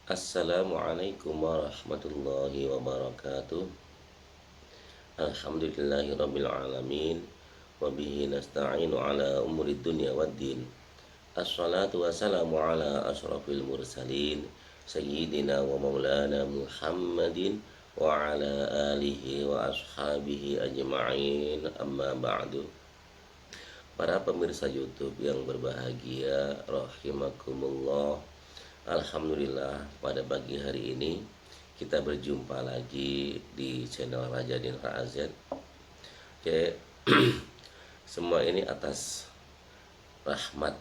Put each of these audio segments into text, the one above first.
Assalamualaikum warahmatullahi wabarakatuh. Alhamdulillahirabbil alamin wa bihi nasta'inu ala umuri dunya waddin. Assalatu wassalamu ala asyrafil mursalin sayyidina wa maulana Muhammadin wa ala alihi wa ashabihi ajma'in, amma ba'du. Para pemirsa YouTube yang berbahagia rahimakumullah, alhamdulillah pada pagi hari ini kita berjumpa lagi di channel Raja Dinra AZ. Oke, semua ini atas rahmat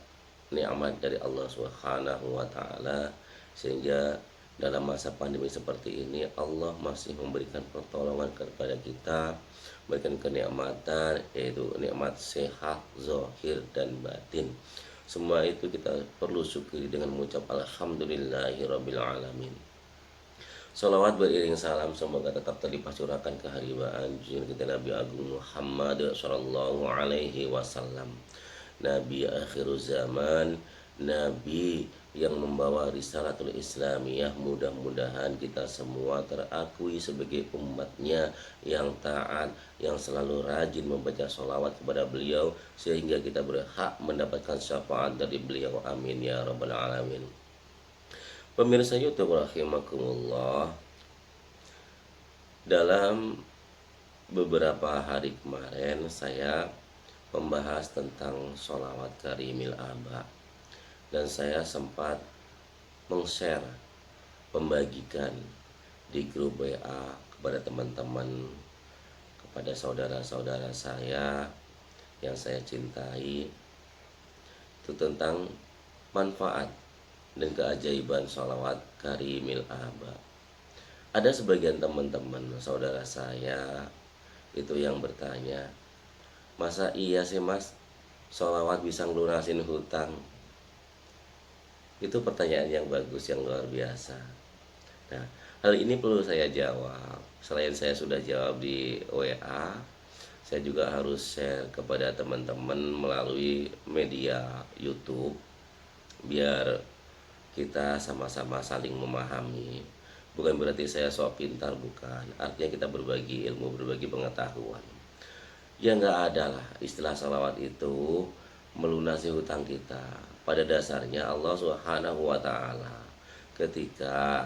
nikmat dari Allah Subhanahu wa taala, sehingga dalam masa pandemi seperti ini Allah masih memberikan pertolongan kepada kita, memberikan kenikmatan, yaitu nikmat sehat zahir dan batin. Semua itu kita perlu syukuri dengan mengucap alhamdulillahirabbil alamin. Salawat beriring salam semoga tetap terlimpah curahkan keharibaan junjungan kita Nabi Agung Muhammad sallallahu alaihi wasallam, Nabi akhir zaman, Nabi yang membawa risalatul Islamiyah. Mudah-mudahan kita semua terakui sebagai umatnya yang taat, yang selalu rajin membaca sholawat kepada beliau, sehingga kita berhak mendapatkan syafaat dari beliau. Amin ya rabbal alamin. Pemirsa YouTube rahimakumullah, dalam beberapa hari kemarin saya membahas tentang sholawat karimil aba, dan saya sempat meng-share, membagikan di grup WA kepada teman-teman, kepada saudara-saudara saya yang saya cintai, itu tentang manfaat dan keajaiban sholawat karimil aba. Ada sebagian teman-teman saudara saya itu yang bertanya, masa iya sih mas sholawat bisa ngelunasin hutang? Itu pertanyaan yang bagus, yang luar biasa. Nah, hal ini perlu saya jawab. Selain saya sudah jawab di WA, saya juga harus share kepada teman-teman melalui media YouTube, biar kita sama-sama saling memahami. Bukan berarti saya sok pintar, bukan. Artinya kita berbagi ilmu, berbagi pengetahuan. Ya nggak ada lah istilah salawat itu melunasi hutang kita. Pada dasarnya Allah Subhanahu wa taala ketika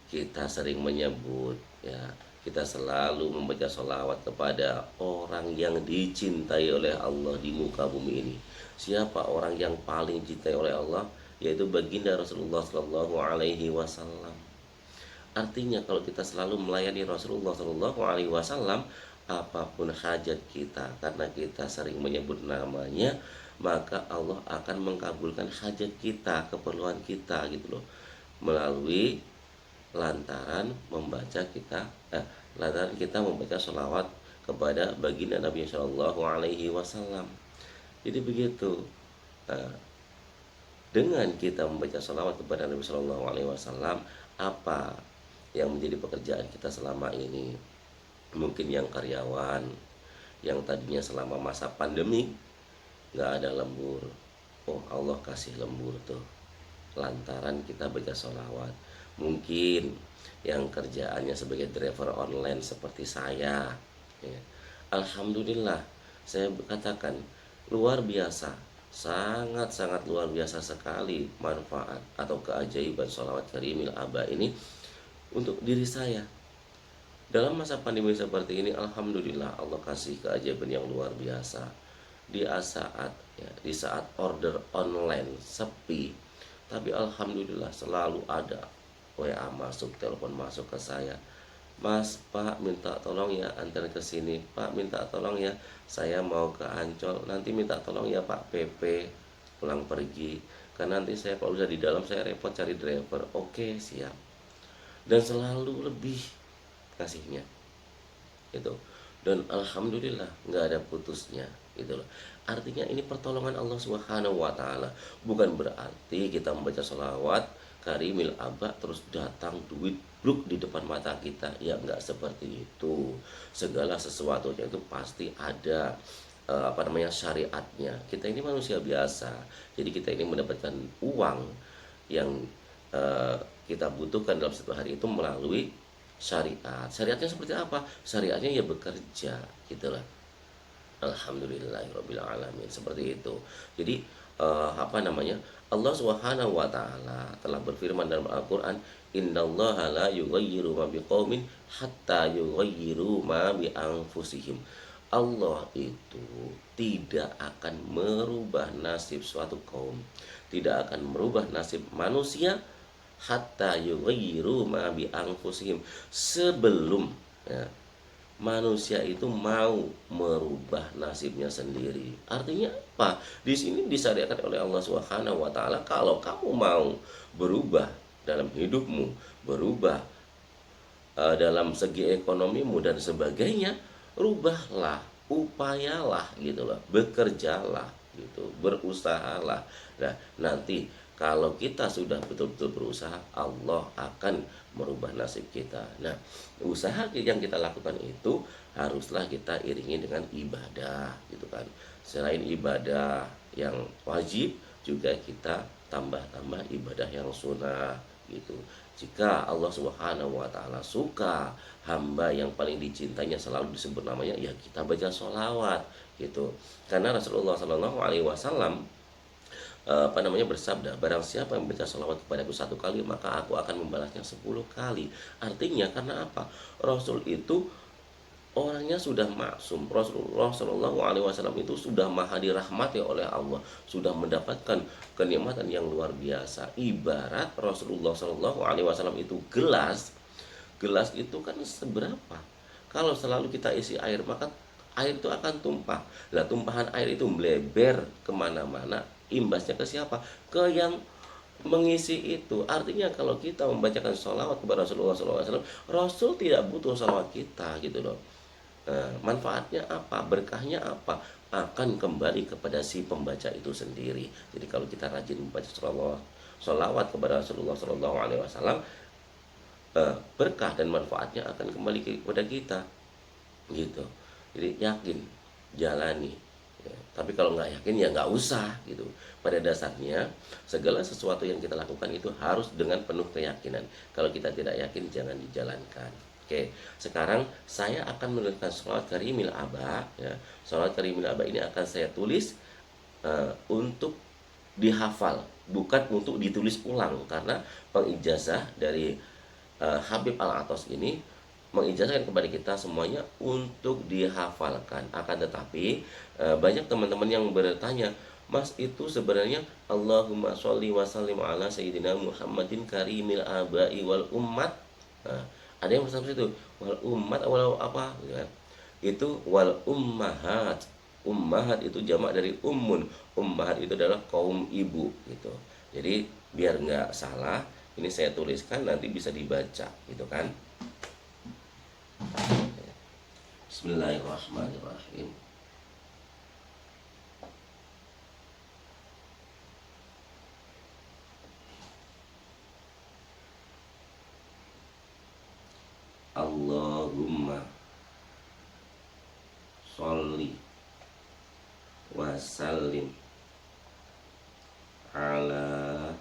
kita sering menyebut, ya, kita selalu membaca sholawat kepada orang yang dicintai oleh Allah di muka bumi ini. Siapa orang yang paling dicintai oleh Allah? Yaitu baginda Rasulullah Shallallahu Alaihi Wasallam. Artinya kalau kita selalu melayani Rasulullah Shallallahu Alaihi Wasallam, apapun hajat kita, karena kita sering menyebut namanya, maka Allah akan mengabulkan hajat kita, keperluan kita, gitu loh, melalui lantaran lantaran kita membaca sholawat kepada baginda Nabi Shallallahu Alaihi Wasallam. Jadi begitu. Nah, dengan kita membaca salawat kepada Nabi Shallallahu Alaihi Wasallam, apa yang menjadi pekerjaan kita selama ini? Mungkin yang karyawan, yang tadinya selama masa pandemi nggak ada lembur, oh Allah kasih lembur tuh, lantaran kita baca salawat. Mungkin yang kerjaannya sebagai driver online seperti saya, ya, alhamdulillah saya katakan luar biasa, sangat-sangat luar biasa sekali manfaat atau keajaiban sholawat karimil aba ini untuk diri saya. Dalam masa pandemi seperti ini, alhamdulillah Allah kasih keajaiban yang luar biasa. Di saat order online sepi, tapi alhamdulillah selalu ada WA masuk, telepon masuk ke saya. Mas, Pak minta tolong ya antar ke sini. Pak minta tolong ya, saya mau ke Ancol. Nanti minta tolong ya Pak PP pulang pergi. Karena nanti saya kalau udah di dalam saya repot cari driver. Oke, siap. Dan selalu lebih kasihnya. Itu. Dan alhamdulillah nggak ada putusnya, gitu loh. Artinya ini pertolongan Allah Subhanahu wa taala. Bukan berarti kita membaca sholawat karimil aba terus datang duit bluk di depan mata kita, ya nggak seperti itu. Segala sesuatunya itu pasti ada syariatnya. Kita ini manusia biasa, jadi kita ini mendapatkan uang yang kita butuhkan dalam satu hari itu melalui syariat. Syariatnya seperti apa? Syariatnya ya bekerja, gitulah. Alhamdulillahirabbil alamin. Seperti itu. Jadi apa namanya? Allah Subhanahu wa taala telah berfirman dalam Al-Qur'an, "Innallaha la yughayyiru ma biqaumin hatta yughayyiru ma bi anfusihim." Allah itu tidak akan merubah nasib suatu kaum, tidak akan merubah nasib manusia hatta yughayyiru ma bi anfusihim, sebelum ya, manusia itu mau merubah nasibnya sendiri. Artinya apa? Di sini disyariatkan oleh Allah Subhanahu wa taala, kalau kamu mau berubah dalam hidupmu, berubah dalam segi ekonomimu dan sebagainya, rubahlah, upayalah gitu loh, bekerjalah gitu, berusahalah. Nah, nanti kalau kita sudah betul-betul berusaha, Allah akan merubah nasib kita. Nah, usaha yang kita lakukan itu haruslah kita iringi dengan ibadah gitu kan. Selain ibadah yang wajib, juga kita tambah-tambah ibadah yang sunnah gitu. Jika Allah Subhanahu wa taala suka hamba yang paling dicintainya selalu disebut namanya, ya kita baca sholawat gitu. Karena Rasulullah Shallallahu alaihi wasallam bersabda, barang siapa yang membaca sholawat kepadaku satu kali, maka aku akan membalasnya 10 kali. Artinya karena apa? Rasul itu orangnya sudah maksum. Rasulullah Shallallahu alaihi wasallam itu sudah maha dirahmati oleh Allah, sudah mendapatkan kenikmatan yang luar biasa. Ibarat Rasulullah Shallallahu alaihi wasallam itu gelas. Gelas itu kan seberapa? Kalau selalu kita isi air, maka air itu akan tumpah. Lah, tumpahan air itu melebar kemana-mana, imbasnya ke siapa? Ke yang mengisi itu. Artinya kalau kita membacakan sholawat kepada Rasulullah SAW, Rasul tidak butuh sholawat kita gitu loh. Manfaatnya apa? Berkahnya apa? Akan kembali kepada si pembaca itu sendiri. Jadi kalau kita rajin membaca sholawat kepada Rasulullah SAW, berkah dan manfaatnya akan kembali kepada kita gitu. Jadi yakin, jalani ya. Tapi kalau nggak yakin ya nggak usah gitu. Pada dasarnya segala sesuatu yang kita lakukan itu harus dengan penuh keyakinan. Kalau kita tidak yakin, jangan dijalankan. Oke, sekarang saya akan menuliskan sholawat karimil aba ya. Sholawat karimil aba ini akan saya tulis untuk dihafal, bukan untuk ditulis ulang, karena pengijazah dari Habib Al-Atos ini mengijazahkan kepada kita semuanya untuk dihafalkan. Akan tetapi banyak teman-teman yang bertanya, Mas, itu sebenarnya Allahumma sholli wa sallim ala sayyidina Muhammadin karimil abai wal ummat. Nah, ada yang bersama itu wal ummat wal apa gitu kan. Itu wal ummahat. Ummahat itu jamak dari ummun. Ummahat itu adalah kaum ibu gitu. Jadi biar nggak salah, ini saya tuliskan, nanti bisa dibaca gitu kan. Bismillahirrahmanirrahim. Allahumma sholli wa sallim ala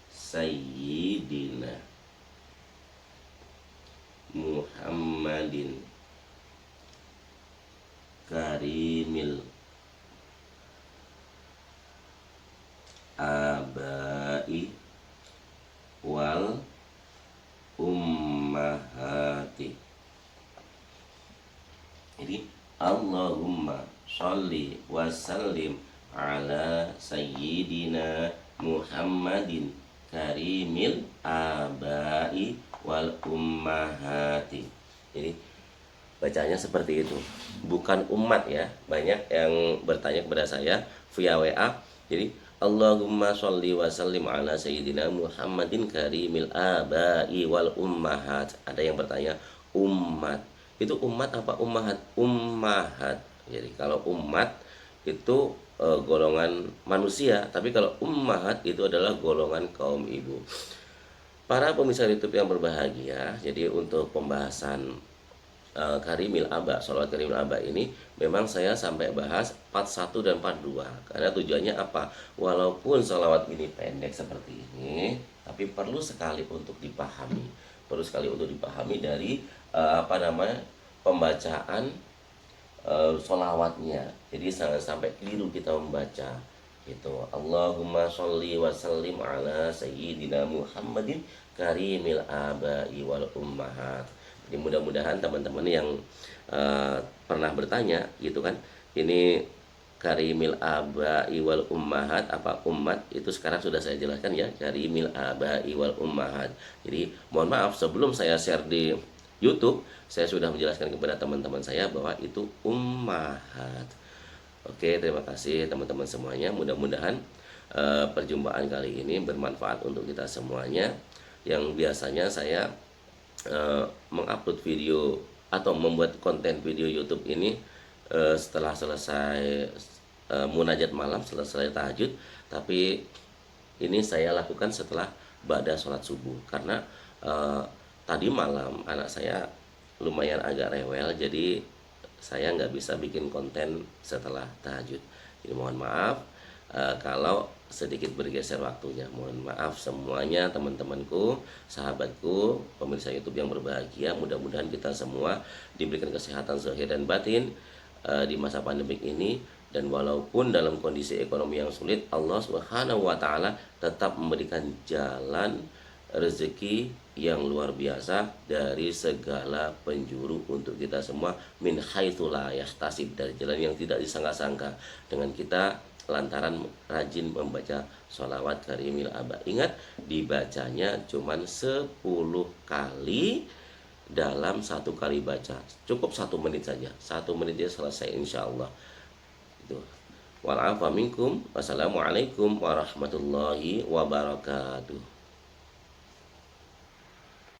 sayyidina Muhammadin karimil abai wal ummahati. Jadi Allahumma sholli wa sallim ala sayyidina Muhammadin karimil abai wal ummahati. Jadi bacanya seperti itu, bukan umat ya. Banyak yang bertanya kepada saya via WA. Jadi Allahumma sholli wa sallim ala sayyidina Muhammadin karimil abai wal ummahat. Ada yang bertanya umat, itu umat apa ummahat? Ummahat. Jadi kalau umat itu golongan manusia, tapi kalau ummahat itu adalah golongan kaum ibu. Para pemirsa YouTube yang berbahagia, jadi untuk pembahasan Karimil Aba, sholawat Karimil Aba ini memang saya sampai bahas part 1 dan part 2. Karena tujuannya apa? Walaupun sholawat ini pendek seperti ini, tapi perlu sekali untuk dipahami, dari pembacaan sholawatnya. Jadi jangan sampai keliru kita membaca itu Allahumma sholli wa sallim ala sayyidina Muhammadin karimil abai wal ummahat. Jadi mudah-mudahan teman-teman yang pernah bertanya gitu kan, ini karimil abai wal ummahat apa ummat, itu sekarang sudah saya jelaskan ya, karimil abai wal ummahat. Jadi mohon maaf, sebelum saya share di YouTube saya sudah menjelaskan kepada teman-teman saya bahwa itu ummahat. Oke, terima kasih teman-teman semuanya. Mudah-mudahan perjumpaan kali ini bermanfaat untuk kita semuanya. Yang biasanya saya mengupload video atau membuat konten video YouTube ini setelah selesai munajat malam, selesai tahajud. Tapi ini saya lakukan setelah ba'da sholat subuh, karena tadi malam anak saya lumayan agak rewel, jadi saya nggak bisa bikin konten setelah tahajud. Jadi mohon maaf kalau sedikit bergeser waktunya. Mohon maaf semuanya teman-temanku, sahabatku, pemirsa YouTube yang berbahagia. Mudah-mudahan kita semua diberikan kesehatan zahir dan batin di masa pandemik ini. Dan walaupun dalam kondisi ekonomi yang sulit, Allah Subhanahu wa Ta'ala tetap memberikan jalan rezeki yang luar biasa dari segala penjuru untuk kita semua, min haitsu la yahtasib, dari jalan yang tidak disangka-sangka, dengan kita lantaran rajin membaca sholawat karimil aba. Ingat, dibacanya cuman 10 kali dalam satu kali baca, cukup 1 menit saja, 1 menit dia selesai insya Allah. Itu. Wal afa minkum. Wassalamualaikum warahmatullahi wabarakatuh.